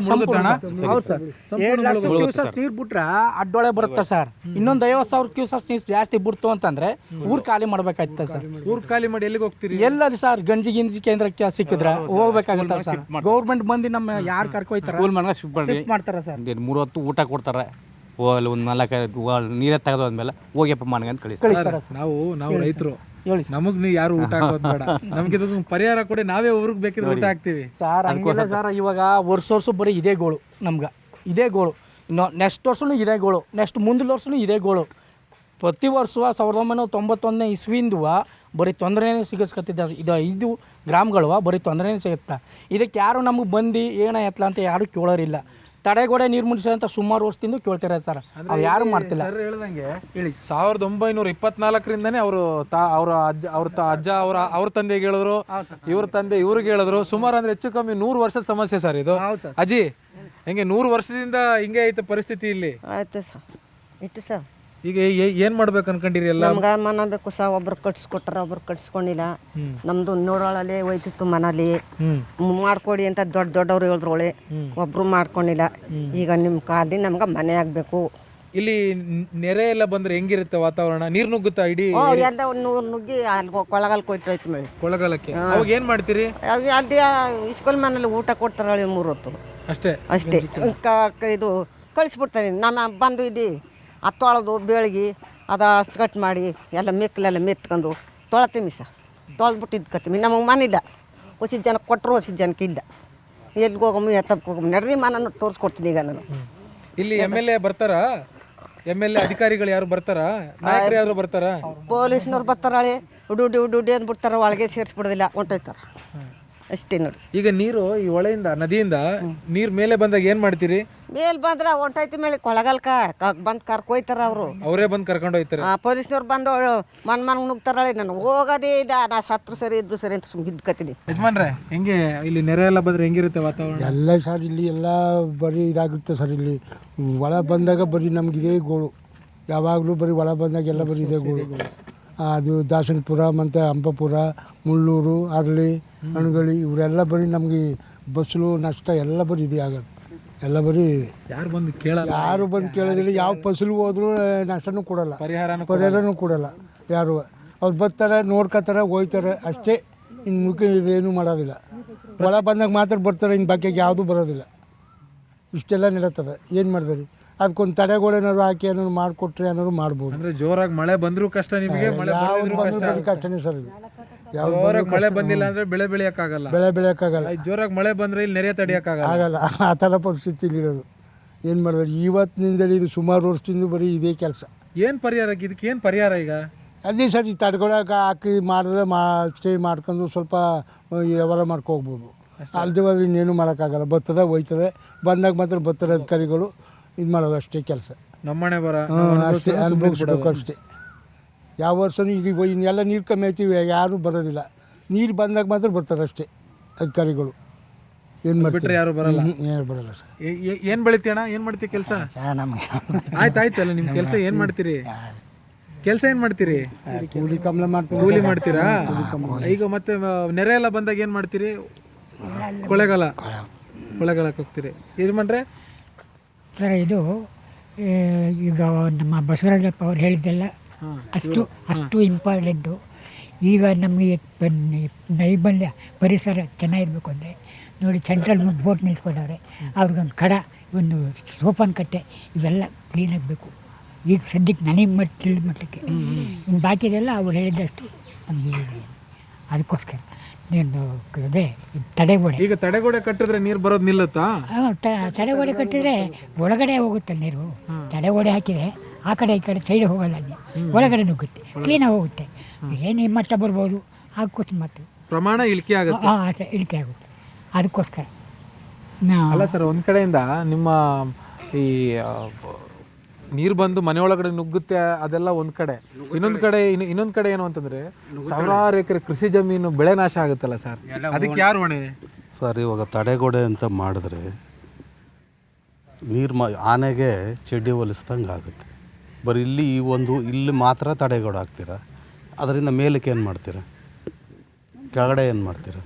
ನೀರು ಬಿಟ್ರೆ ಅಡ್ಡೊಳೆ ಬರುತ್ತೆ ಸರ್. ಇನ್ನೊಂದು 50,000 ಕ್ಯೂಸಸ್ ನೀರು ಜಾಸ್ತಿ ಬಿಡ್ತು ಅಂತಂದ್ರೆ ಊರು ಖಾಲಿ ಮಾಡ್ಬೇಕಾಯ್ತ ಸರ್. ಊರು ಖಾಲಿ ಮಾಡಿ ಎಲ್ಲಿಗೆ ಹೋಗ್ತೀರಿ? ಎಲ್ಲದು ಸರ್, ಗಂಜಿ ಕೇಂದ್ರಕ್ಕೆ ಸಿಕ್ಕಿದ್ರೆ ಹೋಗ್ಬೇಕಾಗತ್ತ ಸರ್. ಗೌರ್ಮೆಂಟ್ ಬಂದು ನಮ್ಮ ಯಾರು ಕರ್ಕೊಯ್ತಾರೆ ಮಾಡ್ತಾರ ಸರ್. 3 ಹೊತ್ತು ಊಟ ಕೊಡ್ತಾರೆ. ಹೋಗಲ್ಲ ಒಂದು 4 ನೀರೇ ತೆಗೆದೋದ್ಮೇಲೆ ಹೋಗ್ಯಪ್ಪ ಮನೆಗೆ ಅಂತ ಕಳಿಸ್ತಾರೆ. ನಾವು ರೈತರು, ನಮಗ್ ನೀವು ಯಾರು ಊಟ ಹಾಕೋದು ಬೇಡ, ನಮ್ಗೆ ಪರಿಹಾರ ಕೊಡಿ, ನಾವೇ ಊರಿಗೆ ಬೇಕಿದ್ರೆ ಊಟ ಹಾಕ್ತೀವಿ ಸರ್. ಹಂಗಿಲ್ಲ ಸರ್, ಇವಾಗ ವರ್ಷ ಬರೀ ಇದೇ ಗೋಳು ನಮ್ಗೆ, ಇದೇ ಗೋಳು. ಇನ್ನು ನೆಕ್ಸ್ಟ್ ವರ್ಷನೂ ಇದೇ ಗೋಳು, ನೆಕ್ಸ್ಟ್ ಮುಂದಿನ ವರ್ಷನೂ ಇದೇ ಗೋಳು. ಪ್ರತಿ ವರ್ಷ 1991ನೇ ಇಸ್ವಿಯಿಂದ ಬರೀ ತೊಂದರೆನೇ ಸಿಗಿಸ್ಕೊತಿದ್ದ. ಇದು 5 ಗ್ರಾಮಗಳು ಬರೀ ತೊಂದರೆನೇ ಸಿಗುತ್ತೆ. ಇದಕ್ಕೆ ಯಾರು ನಮಗೆ ಬಂದು ಏನ ಎತ್ತಲ ಅಂತ ಯಾರು ಕೇಳೋರಿಲ್ಲ. ತಡೆಗೋಡೆ ನೀರು ಮುಡಿಸಿ ಅಂತ ಸುಮಾರು ವರ್ಷದಿಂದ ಕೇಳ್ತಿರೋದು ಸರ್. ಅವ್ರು ಯಾರು ಮಾಡ್ತಿಲ್ಲ. ಹೇಳ್ದಂಗೆ ಹೇಳಿ, 1924ರಿಂದನೇ ಅವ್ರ ಅಜ್ಜ ಅವ್ರ ತಂದೆಗೆ ಹೇಳಿದ್ರು, ಇವ್ರ ತಂದೆ ಇವ್ರಿಗೆ ಹೇಳಿದ್ರು. ಸುಮಾರು ಅಂದ್ರೆ ಹೆಚ್ಚು ಕಮ್ಮಿ 100 ವರ್ಷದ ಸಮಸ್ಯೆ ಸರ್ ಇದು. ಅಜ್ಜಿ, ಹೆಂಗೆ 100 ವರ್ಷದಿಂದ ಹಿಂಗೆ ಐತೆ ಪರಿಸ್ಥಿತಿ ಇಲ್ಲಿ? ಆಯ್ತು ಸರ್, ಇತ್ತು ಸರ್. ಈಗ ಏನ್ ಮಾಡ್ಬೇಕು ಅನ್ಕೊಂಡಿರಿ? ಎಲ್ಲ ನಮ್ಗೆ ಮನ ಬೇಕು ಸರ್. ಒಬ್ರು ಕಟ್ಸ್ಕೊಟ್ರ, ಒಬ್ರು ಕಟ್ಸ್ಕೊಂಡಿಲ್ಲ. ನಮ್ದು ನೋಡೋಳಲ್ಲಿ ಹೋಯ್ತಿತ್ತು ಮನೇಲಿ ಮಾಡ್ಕೊಡಿ ಅಂತ ದೊಡ್ಡವ್ರು ಹೇಳಿದ್ರೋಳೆ, ಒಬ್ರು ಮಾಡ್ಕೊಂಡಿಲ್ಲ. ಈಗ ನಿಮ್ಮ ಕಾಲದಲ್ಲಿ ನಮ್ಗೆ ಮನೆ ಆಗ್ಬೇಕು. ಇಲ್ಲಿ ನೆರೆ ಎಲ್ಲ ಬಂದ್ರೆ ಹೆಂಗಿರುತ್ತೆ ವಾತಾವರಣ? ನೀರ್ ನುಗ್ಗುತ್ತಾ ಇಡೀ? ಎಲ್ಲ ನುಗ್ಗಿ ಅಲ್ಲಿ ಕೊಳ್ಳಗಾಲಕ್ಕೆ ಹೋಯ್ತು ಮೇಲೆ. ಕೊಳ್ಳಗಾಲಕ್ಕೆ ಅವಾಗ ಏನ್ ಮಾಡ್ತೀರಿ? ಅಲ್ಲಿ ಸ್ಕೂಲ್ ಮನೇಲಿ ಊಟ ಕೊಡ್ತಾರ 3 ಹೊತ್ತು ಅಷ್ಟೇ. ಇದು ಕಳಿಸ್ಬಿಡ್ತಾರೆ. ನಮ್ಮ ಬಂದು ಇದ್ದು ತೊಳೆದು ಬೆಳಗಿ ಅದು ಅಷ್ಟು ಕಟ್ ಮಾಡಿ ಎಲ್ಲ ಮೆಕ್ಕಲೆಲ್ಲ ಮೆತ್ಕೊಂಡು ತೊಳತೀವಿ ಸರ್. ತೊಳೆದ್ಬಿಟ್ಟು ಇದ್ಕತ್ತೀವಿ. ನಮಗೆ ಮನಿಲ್ಲ, ಹೊಸಿದ ಜನಕ್ಕೆ ಕೊಟ್ಟರು ಹೊಸಿದ ಜನಕ್ಕೆ ಇಲ್ಲ. ಎಲ್ಲಿಗೆ ಹೋಗಮ್ಮ ಎತ್ತಕ್ಕೆ ಹೋಗಮ್ಮ ನಡ್ರಿ ನಾನು ತೋರಿಸ್ಕೊಡ್ತೀನಿ ಈಗ ನಾನು. ಇಲ್ಲಿ MLA ಬರ್ತಾರಾ? MLA ಅಧಿಕಾರಿಗಳು ಯಾರು ಬರ್ತಾರಾ? ನಾಯಕರು ಯಾರು ಬರ್ತಾರಾ? ಪೊಲೀಸ್ನವ್ರು ಬರ್ತಾರಾಳೆ ಉಡಿ ಅಂದ್ಬಿಡ್ತಾರೆ, ಒಳಗೆ ಸೇರಿಸ್ಬಿಡೋದಿಲ್ಲ, ಹೊಂಟೋಯ್ತಾರ ಅಷ್ಟೇ ನೋಡಿ. ಈಗ ನೀರು ಈ ಹೊಳೆಯಿಂದ ನದಿಯಿಂದ ನೀರು ಮೇಲೆ ಬಂದಾಗ ಏನು ಮಾಡ್ತೀರಿ? ಮೇಲ್ ಬಂದ್ರೆ ಹೊಂಟೈತಿ ಮೇಲೆ ಕೊಳಗಲ್ಕ ಬಂದು ಕರ್ಕೊಯ್ತಾರ ಅವರು. ಅವರೇ ಬಂದು ಕರ್ಕೊಂಡು ಹೋಗ್ತಾರೆ. ಪೊಲೀಸ್ನವ್ರು ಬಂದು ಮನ್ ನುಗ್ತಾರಾಳೆ. ನಾನು ಹೋಗೋದೇ ಇಲ್ಲ, ನಾ ಸತ್ರು ಸರಿ ಇದ್ರು ಸರಿ ಅಂತ ಸುಮ್ಮನೆ ಇದ್ಕತ್ತೀನಿ. ಯಜಮಾನ್ರೆ, ಹೆಂಗೆ ಇಲ್ಲಿ ನೆರೆ ಎಲ್ಲ ಬಂದ್ರೆ ಹೆಂಗಿರುತ್ತೆ ವಾತಾವರಣ? ಎಲ್ಲ ಸರ್ ಇಲ್ಲಿ ಎಲ್ಲ ಬರೀ ಇದಾಗುತ್ತೆ ಸರ್. ಇಲ್ಲಿ ಒಳ ಬಂದಾಗ ಬರೀ ನಮಗಿದೆ ಗೋಳು, ಯಾವಾಗಲೂ ಬರೀ ಒಳ ಬಂದಾಗ ಎಲ್ಲ ಬರೀ ಇದೆ ಗೋಳು. ಅದು ದಾಸನಪುರ ಮತ್ತು ಹಂಪಾಪುರ, ಮುಳ್ಳೂರು, ಅರಳಿ, ಅಣಗಳಿ ಇವರೆಲ್ಲ ಬರೀ ನಮಗೆ ಬಸ್ಲು ನಷ್ಟ ಎಲ್ಲ ಬರೀ ಇದೆ ಆಗೋದು. ಎಲ್ಲ ಬರೀ ಯಾರು ಬಂದು ಕೇಳಲ್ಲ, ಯಾರು ಬಂದು ಕೇಳೋದಿಲ್ಲ. ಯಾವ ಫಸಲು ಹೋದ್ರೂ ನಷ್ಟನೂ ಕೊಡೋಲ್ಲ, ಪರಿಹಾರನೂ ಕೊಡೋಲ್ಲ ಯಾರು. ಅವ್ರು ಬರ್ತಾರೆ, ನೋಡ್ಕೊತಾರೆ, ಹೋಗ್ತಾರೆ ಅಷ್ಟೇ. ಇನ್ನು ಮುಖ ಇದೇನು ಮಾಡೋದಿಲ್ಲ. ಒಳ ಬಂದಾಗ ಮಾತ್ರ ಬರ್ತಾರೆ, ಇನ್ನು ಬಾಕಿಗೆ ಯಾವುದೂ ಬರೋದಿಲ್ಲ. ಇಷ್ಟೆಲ್ಲ ನಡೀತದೆ. ಏನು ಮಾಡಿದ್ರಿ? ಅದಕ್ಕೊಂದು ತಡೆಗೋಳೇನಾದ್ರು ಹಾಕಿ ಏನಾದ್ರು ಮಾಡಿಕೊಟ್ರೆ ಏನಾದ್ರು ಮಾಡ್ಬೋದು. ಅಂದ್ರೆ ಜೋರಾಗಿ ಮಳೆ ಬಂದರೂ ಕಷ್ಟ ನಿಮಗೆ, ಮಳೆ ಯಾವ್ದು ಬಂದರೂ ಕಷ್ಟನೇ ಸರ್ ಇದು. ಜೋರಾಗಿ ಮಳೆ ಬಂದಿಲ್ಲ ಅಂದ್ರೆ ಬೆಳೆ ಬೆಳೆಯೋಕ್ಕಾಗಲ್ಲ. ಬೆಳೆ ಬೆಳೆಯೋಕ್ಕಾಗಲ್ಲ. ಜೋರಾಗಿ ಮಳೆ ಬಂದ್ರೆ ಇಲ್ಲಿ ನೆರೆ ತಡೆಯೋಕ್ಕಾಗಲ್ಲ. ಆಗಲ್ಲ. ಆ ಥರ ಪರಿಸ್ಥಿತಿಲಿರೋದು. ಏನು ಮಾಡಿದ್ರಿ? ಇವತ್ತಿನಿಂದಲೇ ಇದು ಸುಮಾರು ವರ್ಷದಿಂದ ಬರೀ ಇದೇ ಕೆಲಸ. ಏನು ಪರಿಹಾರ? ಇದಕ್ಕೆ ಏನು ಪರಿಹಾರ ಈಗ? ಅದೇ ಸರ್, ಈ ತಡೆಗೊಳಕ್ಕೆ ಹಾಕಿ ಮಾಡಿದ್ರೆ ಸ್ಟೇ ಮಾಡ್ಕೊಂಡು ಸ್ವಲ್ಪ ವ್ಯವಹಾರ ಮಾಡ್ಕೋಗ್ಬೋದು. ಅಲ್ಲದೆ ಹೋದ್ರೆ ಇನ್ನೇನು ಮಾಡೋಕ್ಕಾಗಲ್ಲ. ಬರ್ತದೆ, ಹೋಯ್ತದೆ. ಬಂದಾಗ ಮಾತ್ರ ಬರ್ತಾರೆ ಅಧಿಕಾರಿಗಳು, ಇದು ಮಾಡೋದು ಅಷ್ಟೇ ಕೆಲಸ. ನಮ್ಮನೆ ಬರ ಅಷ್ಟೇ ಅನುಭವಿಸ್ಬೇಕು ಅಷ್ಟೇ. ಯಾವ ವರ್ಷವೂ ಈಗ ಇನ್ನೆಲ್ಲ ನೀರು ಕಮ್ಮಿ ಐತಿವಿ, ಯಾರೂ ಬರೋದಿಲ್ಲ. ನೀರು ಬಂದಾಗ ಮಾತ್ರ ಬರ್ತಾರೆ ಅಷ್ಟೇ ಅಧಿಕಾರಿಗಳು. ಏನು ಮಾಡ್ತಾರೆ? ಯಾರು ಬರಲ್ಲ. ಏನು ಬರಲ್ಲ ಸರ್. ಏನು ಬೆಳಿತೀಯಣ? ಏನು ಮಾಡ್ತೀವಿ ಕೆಲಸ? ಆಯ್ತಾಯ್ತಲ್ಲ, ನಿಮ್ಮ ಕೆಲಸ ಏನು ಮಾಡ್ತೀರಿ? ಕೆಲಸ ಏನು ಮಾಡ್ತೀರಿ? ಕೂಲಿ ಕಮಲ ಮಾಡ್ತೀವಿ. ಕೂಲಿ ಮಾಡ್ತೀರಾ? ಈಗ ಮತ್ತೆ ನೆರೆ ಎಲ್ಲ ಬಂದಾಗ ಏನು ಮಾಡ್ತೀರಿ? ಕೊಳ್ಳೆಗಾಲಕ್ಕೆ ಹೋಗ್ತೀರಿ. ಯಜಮಾನ್ರೆ ಸರ್, ಇದು ಈಗ ನಮ್ಮ ಬಸವರಾಜಪ್ಪ ಅವ್ರು ಹೇಳಿದ್ದೆಲ್ಲ ಅಷ್ಟು ಇಂಪಾರ್ಟೆಂಟು. ಈಗ ನಮಗೆ ನೈರ್ಮಲ್ಯ ಪರಿಸರ ಚೆನ್ನಾಗಿರ್ಬೇಕು ಅಂದರೆ ನೋಡಿ, ಸೆಂಟ್ರಲ್ ಬೋಟ್ ನಿಲ್ಸ್ಕೊಂಡವ್ರೆ, ಅವ್ರಿಗೊಂದು ಕಡ, ಒಂದು ಸೋಫಾನ್ ಕಟ್ಟೆ, ಇವೆಲ್ಲ ಕ್ಲೀನ್ ಆಗಬೇಕು. ಈಗ ಸದ್ಯಕ್ಕೆ ನನಗೆ ತಿಳಿದ ಮಟ್ಟಕ್ಕೆ. ಇನ್ನು ಬಾಕಿದೆಲ್ಲ ಅವ್ರು ಹೇಳಿದಷ್ಟು ನಮಗೆ ಅದಕ್ಕೋಸ್ಕರ ಅದೇ ತಡೆಗೋಡೆ. ಈಗ ತಡೆಗೋಡೆ ಕಟ್ಟಿದ್ರೆ ನೀರು ಬರೋದು ನಿಲ್ಲುತ್ತಾ? ತಡೆಗೋಡೆ ಕಟ್ಟಿದ್ರೆ ಒಳಗಡೆ ಹೋಗುತ್ತೆ ನೀರು. ತಡೆಗೋಡೆ ಹಾಕಿದರೆ ಆ ಕಡೆ ಈ ಕಡೆ ಸೈಡ್ ಹೋಗಲ್ಲ, ಒಳಗಡೆ ನುಗ್ಗುತ್ತೆ, ಕ್ಲೀನಾಗಿ ಹೋಗುತ್ತೆ. ಏನು ಮಟ್ಟ ಬರ್ಬೋದು, ಅದಕ್ಕೋಸ್ಕರ ಮತ್ತು ಪ್ರಮಾಣ ಇಳಿಕೆ ಆಗುತ್ತೆ. ಇಳಿಕೆ ಆಗುತ್ತೆ. ಅದಕ್ಕೋಸ್ಕರ ಅಲ್ಲ ಸರ್, ಒಂದು ಕಡೆಯಿಂದ ನಿಮ್ಮ ಈ ನೀರು ಬಂದು ಮನೆಯೊಳಗಡೆ ನುಗ್ಗುತ್ತೆ, ಅದೆಲ್ಲ ಒಂದು ಕಡೆ. ಇನ್ನೊಂದು ಕಡೆ ಏನು ಅಂತಂದ್ರೆ ಸಾವಿರಾರು ಎಕರೆ ಕೃಷಿ ಜಮೀನು ಬೆಳೆ ನಾಶ ಆಗುತ್ತಲ್ಲ ಸರ್, ಅದಕ್ಕೆ ಯಾರು ಹೊಣೆ? ಸರ್, ಇವಾಗ ತಡೆಗೋಡೆ ಅಂತ ಮಾಡಿದ್ರೆ ನೀರು ಆನೆಗೆ ಚಡ್ಡಿ ಹೊಲಿಸ್ದಂಗೆ ಆಗುತ್ತೆ. ಬರೀ ಇಲ್ಲಿ ಮಾತ್ರ ತಡೆಗೋಡೆ ಹಾಕ್ತೀರಾ, ಅದರಿಂದ ಮೇಲಕ್ಕೆ ಏನು ಮಾಡ್ತೀರಾ? ಕೆಳಗಡೆ ಏನು ಮಾಡ್ತೀರಾ?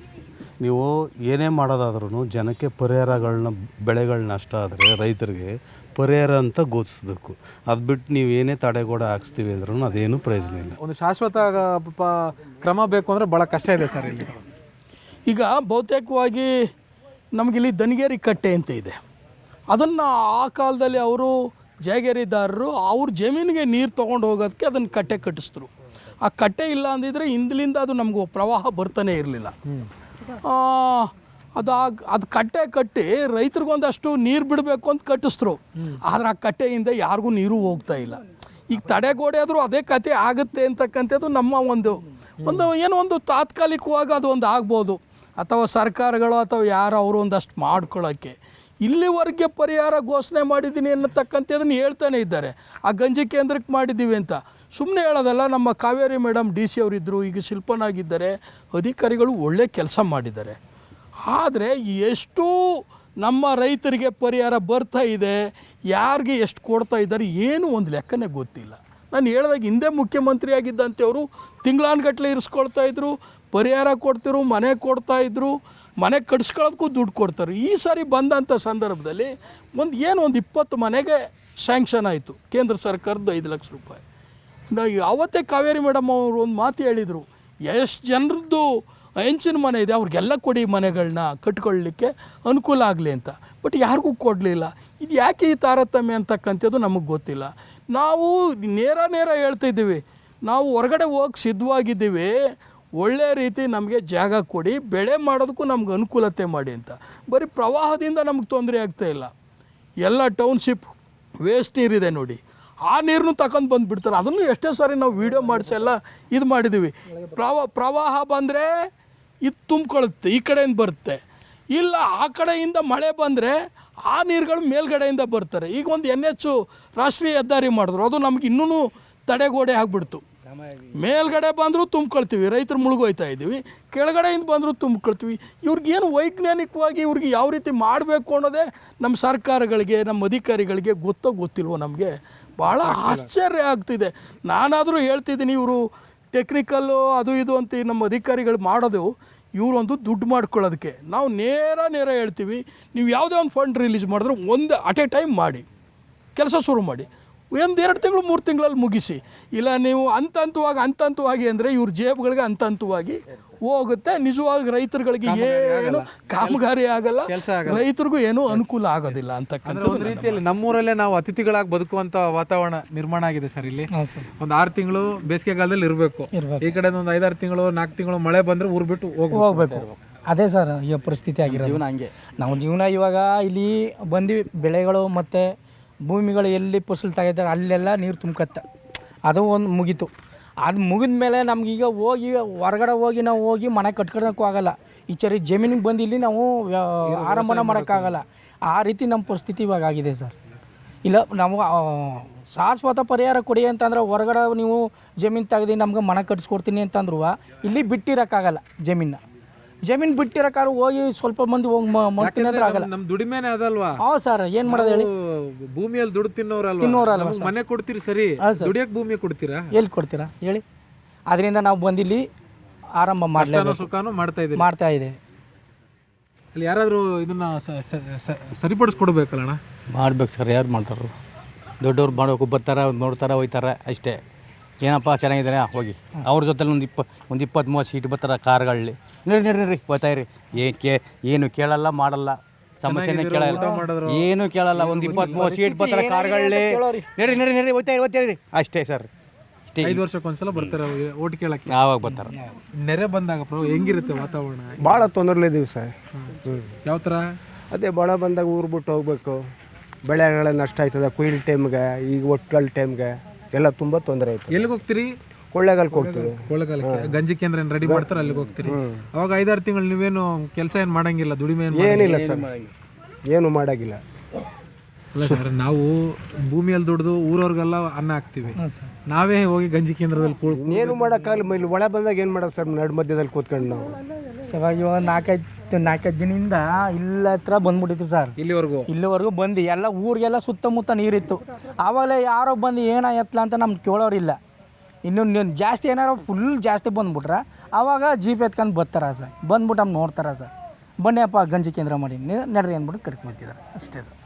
ನೀವು ಏನೇ ಮಾಡೋದಾದ್ರೂ ಜನಕ್ಕೆ ಪರಿಹಾರಗಳನ್ನ, ಬೆಳೆಗಳ ನಷ್ಟ ಆದರೆ ರೈತರಿಗೆ ಪರಿಹಾರ ಅಂತ ಘೋಷಿಸ್ಬೇಕು. ಅದು ಬಿಟ್ಟು ನೀವು ಏನೇ ತಡೆಗೋಡೆ ಹಾಕ್ಸ್ತೀವಿ ಅಂದ್ರೂ ಅದೇನು ಪ್ರಯೋಜನ ಇಲ್ಲ. ಒಂದು ಶಾಶ್ವತ ಕ್ರಮ ಬೇಕು ಅಂದರೆ ಭಾಳ ಕಷ್ಟ ಇದೆ ಸರ್ ಇಲ್ಲಿ. ಈಗ ಬಹುತೇಕವಾಗಿ ನಮಗಿಲ್ಲಿ ದನಗೇರಿ ಕಟ್ಟೆ ಅಂತ ಇದೆ. ಅದನ್ನು ಆ ಕಾಲದಲ್ಲಿ ಅವರು ಜಾಗೀರಾದಾರರು ಅವ್ರ ಜಮೀನಿಗೆ ನೀರು ತೊಗೊಂಡು ಹೋಗೋದಕ್ಕೆ ಅದನ್ನು ಕಟ್ಟೆ ಕಟ್ಟಿಸಿದ್ರು. ಆ ಕಟ್ಟೆ ಇಲ್ಲ ಅಂದಿದ್ರೆ ಹಿಂದಲಿಂದ ಅದು ನಮಗೂ ಪ್ರವಾಹ ಬರ್ತಾನೆ ಇರಲಿಲ್ಲ. ಅದು ಕಟ್ಟೆ ಕಟ್ಟಿ ರೈತರಿಗೊಂದಷ್ಟು ನೀರು ಬಿಡಬೇಕು ಅಂತ ಕಟ್ಟಿಸಿದ್ರು. ಆದರೆ ಆ ಕಟ್ಟೆಯಿಂದ ಯಾರಿಗೂ ನೀರು ಹೋಗ್ತಾ ಇಲ್ಲ. ಈಗ ತಡೆಗೋಡೆ ಆದರೂ ಅದೇ ಕತೆ ಆಗುತ್ತೆ ಅಂತಕ್ಕಂಥದ್ದು ನಮ್ಮ ಒಂದು ತಾತ್ಕಾಲಿಕವಾಗಿ ಅದು ಒಂದು ಆಗ್ಬೋದು, ಅಥವಾ ಸರ್ಕಾರಗಳು ಅಥವಾ ಯಾರು ಅವರು ಒಂದಷ್ಟು ಮಾಡ್ಕೊಳ್ಳೋಕ್ಕೆ. ಇಲ್ಲಿವರೆಗೆ ಪರಿಹಾರ ಘೋಷಣೆ ಮಾಡಿದ್ದೀನಿ ಅನ್ನತಕ್ಕಂಥದ್ದನ್ನು ಹೇಳ್ತಾನೆ ಇದ್ದಾರೆ. ಆ ಗಂಜಿ ಕೇಂದ್ರಕ್ಕೆ ಮಾಡಿದ್ದೀವಿ ಅಂತ ಸುಮ್ಮನೆ ಹೇಳೋದಲ್ಲ. ನಮ್ಮ ಕಾವೇರಿ ಮೇಡಮ್ DC ಅವರಿದ್ದರು, ಈಗ ಶಿಲ್ಪನಾಗಿದ್ದಾರೆ. ಅಧಿಕಾರಿಗಳು ಒಳ್ಳೆ ಕೆಲಸ ಮಾಡಿದ್ದಾರೆ. ಆದರೆ ಎಷ್ಟು ನಮ್ಮ ರೈತರಿಗೆ ಪರಿಹಾರ ಬರ್ತಾ ಇದೆ, ಯಾರಿಗೆ ಎಷ್ಟು ಕೊಡ್ತಾ ಇದ್ದಾರೆ, ಏನು ಒಂದು ಲೆಕ್ಕನೇ ಗೊತ್ತಿಲ್ಲ. ನಾನು ಹೇಳಿದಾಗ ಹಿಂದೆ ಮುಖ್ಯಮಂತ್ರಿ ಆಗಿದ್ದಂಥವರು ತಿಂಗಳಾನುಗಟ್ಟಲೆ ಇರಿಸ್ಕೊಳ್ತಾಯಿದ್ರು, ಪರಿಹಾರ ಕೊಡ್ತಿರು, ಮನೆ ಕೊಡ್ತಾಯಿದ್ರು, ಮನೆ ಕಟ್ಸ್ಕೊಳ್ಳೋದಕ್ಕೂ ದುಡ್ಡು ಕೊಡ್ತಾರೆ. ಈ ಸಾರಿ ಬಂದಂಥ ಸಂದರ್ಭದಲ್ಲಿ ಒಂದು 20 ಮನೆಗೆ ಸ್ಯಾಂಕ್ಷನ್ ಆಯಿತು ಕೇಂದ್ರ ಸರ್ಕಾರದ 5 ಲಕ್ಷ ರೂಪಾಯಿ. ಅವತ್ತೇ ಕಾವೇರಿ ಮೇಡಮ್ ಅವರು ಒಂದು ಮಾತು ಹೇಳಿದರು, ಎಷ್ಟು ಜನರದ್ದು ಹೆಂಚಿನ ಮನೆ ಇದೆ ಅವ್ರಿಗೆಲ್ಲ ಕೊಡಿ, ಮನೆಗಳನ್ನ ಕಟ್ಕೊಳ್ಳಲಿಕ್ಕೆ ಅನುಕೂಲ ಆಗಲಿ ಅಂತ. ಬಟ್ ಯಾರಿಗೂ ಕೊಡಲಿಲ್ಲ. ಇದು ಯಾಕೆ ಈ ತಾರತಮ್ಯ ಅಂತಕ್ಕಂಥದ್ದು ನಮಗೆ ಗೊತ್ತಿಲ್ಲ. ನಾವು ನೇರ ಹೇಳ್ತಾಯಿದ್ದೀವಿ, ನಾವು ಹೊರಗಡೆ ಹೋಗಿ ಸಿದ್ಧವಾಗಿದ್ದೀವಿ. ಒಳ್ಳೆ ರೀತಿ ನಮಗೆ ಜಾಗ ಕೊಡಿ, ಬೆಳೆ ಮಾಡೋದಕ್ಕೂ ನಮ್ಗೆ ಅನುಕೂಲತೆ ಮಾಡಿ ಅಂತ. ಬರೀ ಪ್ರವಾಹದಿಂದ ನಮ್ಗೆ ತೊಂದರೆ ಆಗ್ತಾಯಿಲ್ಲ. ಎಲ್ಲ ಟೌನ್ಶಿಪ್ ವೇಸ್ಟ್ ನೀರಿದೆ ನೋಡಿ, ಆ ನೀರನ್ನು ತಗೊಂಡು ಬಂದುಬಿಡ್ತಾರೆ. ಅದನ್ನು ಎಷ್ಟೋ ಸಾರಿ ನಾವು ವೀಡಿಯೋ ಮಾಡಿಸೆಲ್ಲ ಇದು ಮಾಡಿದ್ದೀವಿ. ಪ್ರವಾಹ ಬಂದರೆ ಇದು ತುಂಬ್ಕೊಳ್ಳುತ್ತೆ, ಈ ಕಡೆಯಿಂದ ಬರುತ್ತೆ. ಇಲ್ಲ ಆ ಕಡೆಯಿಂದ ಮಳೆ ಬಂದರೆ ಆ ನೀರುಗಳು ಮೇಲ್ಗಡೆಯಿಂದ ಬರ್ತಾರೆ. ಈಗ ಒಂದು NH ರಾಷ್ಟ್ರೀಯ ಹೆದ್ದಾರಿ ಮಾಡಿದ್ರು, ಅದು ನಮ್ಗೆ ಇನ್ನೂ ತಡೆಗೋಡೆ ಆಗಿಬಿಡ್ತು. ಮೇಲ್ಗಡೆ ಬಂದರೂ ತುಂಬ್ಕೊಳ್ತೀವಿ, ರೈತರು ಮುಳುಗೋಯ್ತಾ ಇದ್ದೀವಿ, ಕೆಳಗಡೆಯಿಂದ ಬಂದರೂ ತುಂಬ್ಕೊಳ್ತೀವಿ. ಇವ್ರಿಗೇನು ವೈಜ್ಞಾನಿಕವಾಗಿ ಇವ್ರಿಗೆ ಯಾವ ರೀತಿ ಮಾಡಬೇಕು ಅನ್ನೋದೇ ನಮ್ಮ ಸರ್ಕಾರಗಳಿಗೆ, ನಮ್ಮ ಅಧಿಕಾರಿಗಳಿಗೆ ಗೊತ್ತಿಲ್ವೋ ನಮಗೆ ಭಾಳ ಆಶ್ಚರ್ಯ ಆಗ್ತಿದೆ. ನಾನಾದರೂ ಹೇಳ್ತಿದ್ದೀನಿ, ಇವರು ಟೆಕ್ನಿಕಲ್ಲು ಅದು ಇದು ಅಂತ ನಮ್ಮ ಅಧಿಕಾರಿಗಳು ಮಾಡೋದು ಇವರು ಒಂದು ದುಡ್ಡು ಮಾಡ್ಕೊಳ್ಳೋದಕ್ಕೆ. ನಾವು ನೇರ ಹೇಳ್ತೀವಿ, ನೀವು ಯಾವುದೇ ಒಂದು ಫಂಡ್ ರಿಲೀಸ್ ಮಾಡಿದ್ರೆ ಒಂದು ಅಟ್ ಎ ಟೈಮ್ ಮಾಡಿ, ಕೆಲಸ ಶುರು ಮಾಡಿ. 1-2 ತಿಂಗಳು 3 ತಿಂಗಳಲ್ಲಿ ಮುಗಿಸಿ. ಇಲ್ಲ ನೀವು ಹಂತವಾಗಿ ಅಂದರೆ ಇವ್ರ ಜೇಬುಗಳಿಗೆ ಹಂತವಾಗಿ ಹೋಗುತ್ತೆ. ನಿಜವಾಗಿ ರೈತರುಗಳಿಗೆ ಏನು ಕಾಮಗಾರಿ ಆಗಲ್ಲ, ರೈತರಿಗೂ ಏನೂ ಅನುಕೂಲ ಆಗೋದಿಲ್ಲ ಅಂತಕ್ಕಂಥ ಒಂದು ರೀತಿಯಲ್ಲಿ ನಮ್ಮೂರಲ್ಲೇ ನಾವು ಅತಿಥಿಗಳಾಗಿ ಬದುಕುವಂತ ವಾತಾವರಣ ನಿರ್ಮಾಣ ಆಗಿದೆ ಸರ್. ಇಲ್ಲಿ ಒಂದು 6 ತಿಂಗಳು ಬೇಸಿಗೆಗಾಲದಲ್ಲಿ ಇರಬೇಕು, ಈ ಕಡೆ ಒಂದು 5-6 ತಿಂಗಳು 4 ತಿಂಗಳು ಮಳೆ ಬಂದ್ರೆ ಊರು ಬಿಟ್ಟು ಹೋಗ್ಬೇಕು. ಅದೇ ಸರ್ ಈ ಪರಿಸ್ಥಿತಿ ಆಗಿರೋದು. ನಾವು ಜೀವನ ಇವಾಗ ಇಲ್ಲಿ ಬಂದು ಬೆಳೆಗಳು ಮತ್ತು ಭೂಮಿಗಳು ಎಲ್ಲಿ ಫಸಲು ತೆಗಿತಾರೆ ಅಲ್ಲೆಲ್ಲ ನೀರು ತುಂಬ್ಕತ್ತೆ. ಅದು ಒಂದು ಮುಗೀತು. ಅದು ಮುಗಿದ ಮೇಲೆ ನಮಗೀಗ ಹೊರಗಡೆ ನಾವು ಹೋಗಿ ಮನೆ ಕಟ್ಕೊಳಕ್ಕೂ ಆಗಲ್ಲ. ಈ ಚರಿ ಜಮೀನಿಗೆ ಬಂದು ಇಲ್ಲಿ ನಾವು ಆರಂಭನ ಮಾಡೋಕ್ಕಾಗಲ್ಲ. ಆ ರೀತಿ ನಮ್ಮ ಪರಿಸ್ಥಿತಿ ಇವಾಗ ಆಗಿದೆ ಸರ್. ಇಲ್ಲ ನಾವು ಶಾಶ್ವತ ಪರಿಹಾರ ಕೊಡಿ ಅಂತಂದ್ರೆ ಹೊರಗಡೆ ನೀವು ಜಮೀನು ತೆಗೆದು ನಮ್ಗೆ ಮನೆ ಕಟ್ಸ್ಕೊಡ್ತೀನಿ ಅಂತಂದ್ರು ಇಲ್ಲಿ ಬಿಟ್ಟಿರೋಕ್ಕಾಗಲ್ಲ. ಜಮೀನು ಬಿಟ್ಟಿರೋಕ್ಕಾದ್ರೆ ಹೋಗಿ ಸ್ವಲ್ಪ ಮಂದಿ ಹೋಗಿ ಮಾಡ್ತೀನಿ ಅಂದ್ರೆ ಆಗಲ್ಲ. ನಮ್ಮ ದುಡಿಮೆನೇ ಅದಲ್ವಾ? ಹೌದು ಸರ್, ಏನು ಮಾಡೋದು ಹೇಳಿ. ಭೂಮಿಯಲ್ಲಿ ದುಡ್ಡು ತಿನ್ನೋರಲ್ವಾ? ಮನೆ ಕೊಡ್ತೀರಿ ಸರಿ, ದುಡಿಯಕ್ಕೆ ಭೂಮಿ ಕೊಡ್ತೀರಾ? ಎಲ್ಲಿ ಕೊಡ್ತೀರಾ ಹೇಳಿ? ಅದರಿಂದ ನಾವು ಬಂದಿಲ್ಲಿ ಆರಂಭ ಸುಖಾನು ಮಾಡ್ತಾ ಇದೆ. ಅಲ್ಲಿ ಯಾರಾದರೂ ಇದನ್ನ ಸರಿಪಡಿಸ್ಕೊಡ್ಬೇಕಲ್ಲ? ಮಾಡ್ಬೇಕು ಸರ್, ಯಾರು ಮಾಡ್ತಾರೋ? ದೊಡ್ಡವ್ರು ಮಾಡೋಕೆ ಬರ್ತಾರೆ, ನೋಡ್ತಾರೆ, ಹೋಯ್ತಾರೆ ಅಷ್ಟೇ. ಏನಪ್ಪ ಚೆನ್ನಾಗಿದ್ದಾರೆ ಹೋಗಿ. ಅವ್ರ ಜೊತೆಲಿ ಒಂದು 20-30 ಸೀಟ್ ಬರ್ತಾರೆ ಕಾರ್ಗಳಲ್ಲಿ. ನಡ್ರಿ ಗೊತ್ತಾಯ್ರಿ, ಏನು ಕೇಳಲ್ಲ ಮಾಡಲ್ಲ, ಸಮಸ್ಯೆನೇ ಕೇಳಲ್ಲ, ಏನು ಕೇಳಲ್ಲ. ಒಂದು 20-30 ಸೀಟ್ ಬರ್ತಾರೆ ಕಾರ್ಗಳಲ್ಲಿ. ನಡ್ರಿ ಹೋಗ್ತಾಯಿರಿ ಅಷ್ಟೇ ಸರ್. 5 ವರ್ಷಕ್ಕೊಂದ್ಸಲ ಬರ್ತಾರೆ ಓಟ್ ಕೇಳಕ್ಕೆ. ಯಾವಾಗ ಬರ್ತಾರೆ? ನೆರೆ ಬಂದಾಗ ಹೆಂಗಿರುತ್ತೆ ವಾತಾವರಣ? ಭಾಳ ತೊಂದರೆಲಿದ್ದೀವಿ ಸರ್. ಯಾವ ಥರ? ಅದೇ ಬಡ ಬಂದಾಗ ಊರು ಬಿಟ್ಟು ಹೋಗ್ಬೇಕು, ಬೆಳೆಗಳ ನಷ್ಟ ಆಯ್ತದೆ, ಕೊಯ್ಲು ಟೈಮ್ಗೆ, ಈಗ ಒಟ್ಟಲ್ ಟೈಮ್ಗೆ ಎಲ್ಲ ತುಂಬ ತೊಂದರೆ ಆಯ್ತು. ಎಲ್ಲಿಗೆ ಹೋಗ್ತೀರಿ? ಕೊಳ್ಳೇಗಾಲಕ್ಕೆ ಹೋಗ್ತೀವಿ. ಕೊಳ್ಳೇಗಾಲಕ್ಕೆ ಗಂಜಿ ಕೇಂದ್ರ ರೆಡಿ ಮಾಡ್ತಾರೆ, ಅಲ್ಲಿಗೆ ಹೋಗ್ತೀರಿ. ಅವಾಗ 5-6 ತಿಂಗಳು ನೀವೇನು ಕೆಲಸ ಏನು ಮಾಡಂಗಿಲ್ಲ, ದುಡಿಮೆ ಏನಿಲ್ಲ ಸರ್, ಏನು ಮಾಡೋಂಗಿಲ್ಲ. ಅಲ್ಲ ಸರ್, ನಾವು ಭೂಮಿಯಲ್ಲಿ ದುಡ್ದು ಊರವ್ರಿಗೆಲ್ಲ ಅನ್ನ ಹಾಕ್ತೀವಿ, ನಾವೇ ಹೋಗಿ ಗಂಜಿ ಕೇಂದ್ರದಲ್ಲಿ ಏನು ಮಾಡೋಕ್ಕಾಗಲ್ಲ. ಇಲ್ಲಿ ಒಳ ಬಂದಾಗ ಏನು ಮಾಡೋದು ಸರ್, ನಡು ಮಧ್ಯದಲ್ಲಿ ಕೂತ್ಕೊಂಡು ನಾವು ಸರ್ ಇವಾಗ 4-5 ದಿನದಿಂದ ಇಲ್ಲ ಹತ್ರ ಬಂದ್ಬಿಟ್ಟಿತ್ತು ಸರ್. ಇಲ್ಲಿವರೆಗೂ ಬಂದು ಎಲ್ಲ ಊರಿಗೆಲ್ಲ ಸುತ್ತಮುತ್ತ ನೀರಿತ್ತು. ಆವಾಗಲೇ ಯಾರೋ ಬಂದು ಏನೋ ಎತ್ತಲ ಅಂತ ನಮ್ಗೆ ಕೇಳೋರಿಲ್ಲ. ಇನ್ನು ಜಾಸ್ತಿ ಏನಾರು ಫುಲ್ ಜಾಸ್ತಿ ಬಂದ್ಬಿಟ್ರೆ ಆವಾಗ ಜೀಪ್ ಎತ್ಕೊಂಡು ಬರ್ತಾರ ಸರ್. ಬಂದ್ಬಿಟ್ಟು ನಮ್ಗೆ ನೋಡ್ತಾರ ಸರ್, ಬನ್ನಿಯಪ್ಪ ಗಂಜಿ ಕೇಂದ್ರ ಮಾಡಿ ನಡ್ರಿ ಅಂದ್ಬಿಟ್ಟು ಕರ್ಕೊಂಡ್ಬಿಡ್ತಿದ್ದಾರೆ ಅಷ್ಟೇ ಸರ್.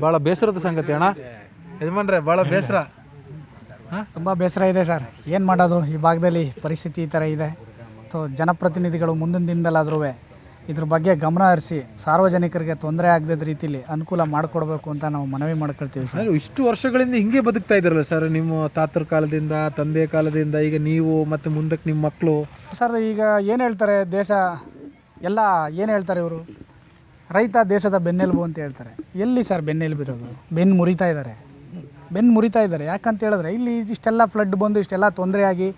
ಭಾಳ ಬೇಸರದ ಸಂಗತಿ ಅಣ್ಣ ಯಜಮಾನ್ರೆ, ಭಾಳ ಬೇಸರ. ತುಂಬ ಬೇಸರ ಇದೆ ಸರ್. ಏನು ಮಾಡೋದು, ಈ ಭಾಗದಲ್ಲಿ ಪರಿಸ್ಥಿತಿ ಈ ಥರ ಇದೆ. ಜನಪ್ರತಿನಿಧಿಗಳು ಮುಂದಿನ ದಿನದಲ್ಲಾದ್ರೂ ಇದ್ರ ಬಗ್ಗೆ ಗಮನ ಹರಿಸಿ ಸಾರ್ವಜನಿಕರಿಗೆ ತೊಂದರೆ ಆಗದ ರೀತಿಯಲ್ಲಿ ಅನುಕೂಲ ಮಾಡಿಕೊಡ್ಬೇಕು ಅಂತ ನಾವು ಮನವಿ ಮಾಡ್ಕೊಳ್ತೀವಿ ಸರ್. ಇಷ್ಟು ವರ್ಷಗಳಿಂದ ಹಿಂಗೆ ಬದುಕ್ತಾ ಇದ್ದಾರಲ್ಲ ಸರ್, ನಿಮ್ಮ ತಾತರ ಕಾಲದಿಂದ, ತಂದೆ ಕಾಲದಿಂದ, ಈಗ ನೀವು ಮತ್ತು ಮುಂದಕ್ಕೆ ನಿಮ್ಮ ಮಕ್ಕಳು ಸರ್. ಈಗ ಏನು ಹೇಳ್ತಾರೆ, ದೇಶ ಎಲ್ಲ ಏನು ಹೇಳ್ತಾರೆ ಇವರು, ರೈತ ದೇಶದ ಬೆನ್ನೆಲುಬು ಅಂತ ಹೇಳ್ತಾರೆ. ಎಲ್ಲಿ ಸರ್ ಬೆನ್ನೆಲುಬಿರೋದು? ಬೆನ್ನು ಮುರಿತಾ ಇದ್ದಾರೆ. ಯಾಕಂತ ಹೇಳಿದ್ರೆ ಇಲ್ಲಿ ಇಷ್ಟೆಲ್ಲ ಫ್ಲಡ್ ಬಂದು ಇಷ್ಟೆಲ್ಲ ತೊಂದರೆಯಾಗಿ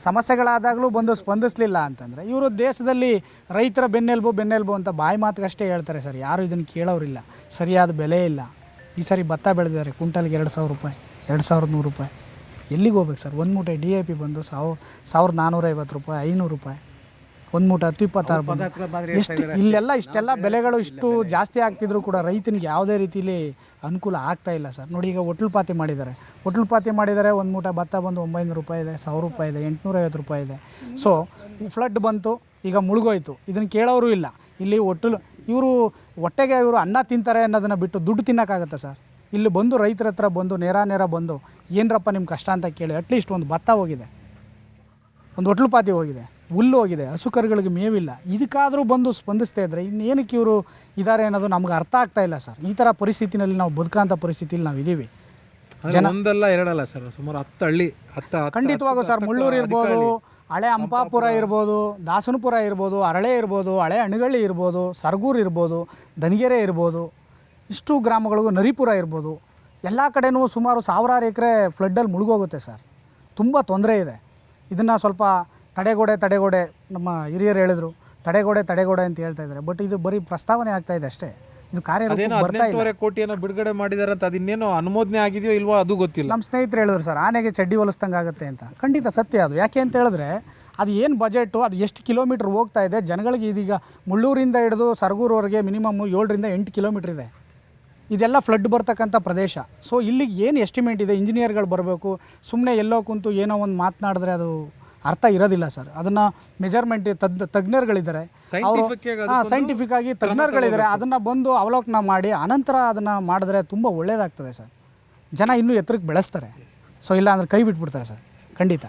ಸಮಸ್ಯೆಗಳಾದಾಗಲೂ ಬಂದು ಸ್ಪಂದಿಸಲಿಲ್ಲ ಅಂತಂದರೆ ಇವರು ದೇಶದಲ್ಲಿ ರೈತರ ಬೆನ್ನೆಲುಬು ಅಂತ ಬಾಯಿ ಮಾತಿಗಷ್ಟೇ ಹೇಳ್ತಾರೆ ಸರ್. ಯಾರು ಇದನ್ನು ಕೇಳೋರಿಲ್ಲ. ಸರಿಯಾದ ಬೆಲೆ ಇಲ್ಲ. ಈ ಸಾರಿ ಭತ್ತ ಬೆಳೆದಿದ್ದಾರೆ, ಕ್ವಿಂಟಲ್ಗೆ 2,000 ರೂಪಾಯಿ, 2,100 ರೂಪಾಯಿ. ಎಲ್ಲಿಗೆ ಹೋಗ್ಬೇಕು ಸರ್? ಒಂದು ಮೂಟೆ DAP ಬಂದು 1,450 ರೂಪಾಯಿ, 500 ರೂಪಾಯಿ. ಒಂದು ಮೂಟೆ 10-26 ಬಂದು ಎಷ್ಟು ಇಲ್ಲೆಲ್ಲ ಇಷ್ಟೆಲ್ಲ ಬೆಲೆಗಳು ಇಷ್ಟು ಜಾಸ್ತಿ ಆಗ್ತಿದ್ರು ಕೂಡ ರೈತನಿಗೆ ಯಾವುದೇ ರೀತಿಯಲ್ಲಿ ಅನುಕೂಲ ಆಗ್ತಾ ಇಲ್ಲ ಸರ್. ನೋಡಿ, ಈಗ ಹೋಟ್ಲು ಪಾತಿ ಮಾಡಿದ್ದಾರೆ. ಒಂದು ಮೂಟೆ ಭತ್ತ ಬಂದು 900 ರೂಪಾಯಿ ಇದೆ, 1,000 ರೂಪಾಯಿ ಇದೆ, 850 ರೂಪಾಯಿ ಇದೆ. ಸೊ ಫ್ಲಡ್ ಬಂತು, ಈಗ ಮುಳುಗೋಯ್ತು. ಇದನ್ನು ಕೇಳೋರು ಇಲ್ಲ. ಇಲ್ಲಿ ಇವರು ಹೊಟ್ಟೆಗೆ ಅನ್ನ ತಿಂತಾರೆ ಅನ್ನೋದನ್ನು ಬಿಟ್ಟು ದುಡ್ಡು ತಿನ್ನೋಕ್ಕಾಗತ್ತೆ ಸರ್? ಇಲ್ಲಿ ಬಂದು ರೈತರ ಹತ್ರ ಬಂದು ನೇರ ಬಂದು ಏನರಪ್ಪ ನಿಮ್ಮ ಕಷ್ಟ ಅಂತ ಕೇಳಿ ಅಟ್ಲೀಸ್ಟ್ ಒಂದು ಭತ್ತ ಹೋಗಿದೆ, ಒಂದು ಹೋಟ್ಲು ಪಾತಿ ಹೋಗಿದೆ, ಹುಲ್ಲು ಹೋಗಿದೆ, ಹಸು ಕರುಗಳಿಗೆ ಮೇವಿಲ್ಲ. ಇದಕ್ಕಾದರೂ ಬಂದು ಸ್ಪಂದಿಸ್ತಾ ಇದ್ದರೆ ಇನ್ನೇನಕ್ಕೆ ಇವರು ಇದ್ದಾರೆ ಅನ್ನೋದು ನಮ್ಗೆ ಅರ್ಥ ಆಗ್ತಾ ಇಲ್ಲ ಸರ್. ಈ ಥರ ಪರಿಸ್ಥಿತಿನಲ್ಲಿ ನಾವು ಬದುಕಂಥ ಪರಿಸ್ಥಿತಿಯಲ್ಲಿ ನಾವು ಇದ್ದೀವಿ. ಒಂದಲ್ಲ ಎರಡಲ್ಲ ಸರ್, ಸುಮಾರು 10 ಹಳ್ಳಿ. ಖಂಡಿತವಾಗೂ ಸರ್, ಮುಳ್ಳೂರು ಇರ್ಬೋದು, ಹಳೆ ಹಂಪಾಪುರ ಇರ್ಬೋದು, ದಾಸನಪುರ ಇರ್ಬೋದು, ಅರಳೆ ಇರ್ಬೋದು, ಹಳೆ ಅಣಗಳ್ಳಿ ಇರ್ಬೋದು, ಸರಗೂರು ಇರ್ಬೋದು, ದನಿಗೆರೆ ಇರ್ಬೋದು, ಇಷ್ಟು ಗ್ರಾಮಗಳಿಗೂ ನರಿಪುರ ಇರ್ಬೋದು, ಎಲ್ಲ ಕಡೆನೂ ಸುಮಾರು ಸಾವಿರಾರು ಎಕರೆ ಫ್ಲಡ್ಡಲ್ಲಿ ಮುಳುಗೋಗುತ್ತೆ ಸರ್. ತುಂಬ ತೊಂದರೆ ಇದೆ. ಇದನ್ನು ಸ್ವಲ್ಪ ತಡೆಗೋಡೆ ನಮ್ಮ ಹಿರಿಯರು ಹೇಳಿದ್ರು, ತಡೆಗೋಡೆ ಅಂತ ಹೇಳ್ತಾ ಇದ್ದಾರೆ. ಬಟ್ ಇದು ಬರೀ ಪ್ರಸ್ತಾವನೆ ಆಗ್ತಾ ಇದೆ ಅಷ್ಟೇ, ಇದು ಕಾರ್ಯರೂಪಕ್ಕೆ ಬರ್ತಾ ಇಲ್ಲ. 18.5 ಕೋಟಿಯನ್ನು ಬಿಡುಗಡೆ ಮಾಡಿದಾರೆ ಅಂತ ಅದಿನ್ನೇನೋ ಅನುಮೋದನೆ ಆಗಿದೆಯೋ ಇಲ್ವೋ ಅದು ಗೊತ್ತಿಲ್ಲ. ನಮ್ಮ ಸ್ನೇಹಿತರು ಹೇಳಿದ್ರು ಸರ್, ಆನೆಗೆ ಚಡ್ಡಿ ಹೊಲಿಸ್ದಂಗೆ ಆಗುತ್ತೆ ಅಂತ. ಖಂಡಿತ ಸತ್ಯ ಅದು. ಯಾಕೆ ಅಂತ ಹೇಳಿದ್ರೆ ಅದು ಏನು ಬಜೆಟು, ಅದು ಎಷ್ಟು ಕಿಲೋಮೀಟ್ರ್ ಹೋಗ್ತಾ ಇದೆ ಜನಗಳಿಗೆ. ಇದೀಗ ಮುಳ್ಳೂರಿಂದ ಹಿಡಿದು ಸರಗೂರವರೆಗೆ ಮಿನಿಮಮ್ 7 ರಿಂದ 8 ಕಿಲೋಮೀಟ್ರ್ ಇದೆ. ಇದೆಲ್ಲ ಫ್ಲಡ್ ಬರ್ತಕ್ಕಂಥ ಪ್ರದೇಶ. ಸೊ ಇಲ್ಲಿಗೆ ಏನು ಎಸ್ಟಿಮೇಟ್ ಇದೆ, ಇಂಜಿನಿಯರ್ಗಳು ಬರಬೇಕು. ಸುಮ್ಮನೆ ಎಲ್ಲೋ ಕುಂತು ಏನೋ ಒಂದು ಮಾತನಾಡಿದ್ರೆ ಅದು ಅರ್ಥ ಇರೋದಿಲ್ಲ ಸರ್. ಅದನ್ನು ಮೆಜರ್ಮೆಂಟ್ ತಜ್ಞರುಗಳಿದ್ದಾರೆ, ಅವರು ಸೈಂಟಿಫಿಕ್ ಆಗಿ ತಜ್ಞರುಗಳಿದ್ದಾರೆ. ಅದನ್ನು ಬಂದು ಅವಲೋಕನ ಮಾಡಿ ಅನಂತರ ಅದನ್ನು ಮಾಡಿದ್ರೆ ತುಂಬ ಒಳ್ಳೆಯದಾಗ್ತದೆ ಸರ್. ಜನ ಇನ್ನೂ ಎತ್ತರಕ್ಕೆ ಬೆಳೆಸ್ತಾರೆ. ಸೊ ಇಲ್ಲ ಅಂದರೆ ಕೈ ಬಿಟ್ಬಿಡ್ತಾರೆ ಸರ್, ಖಂಡಿತ.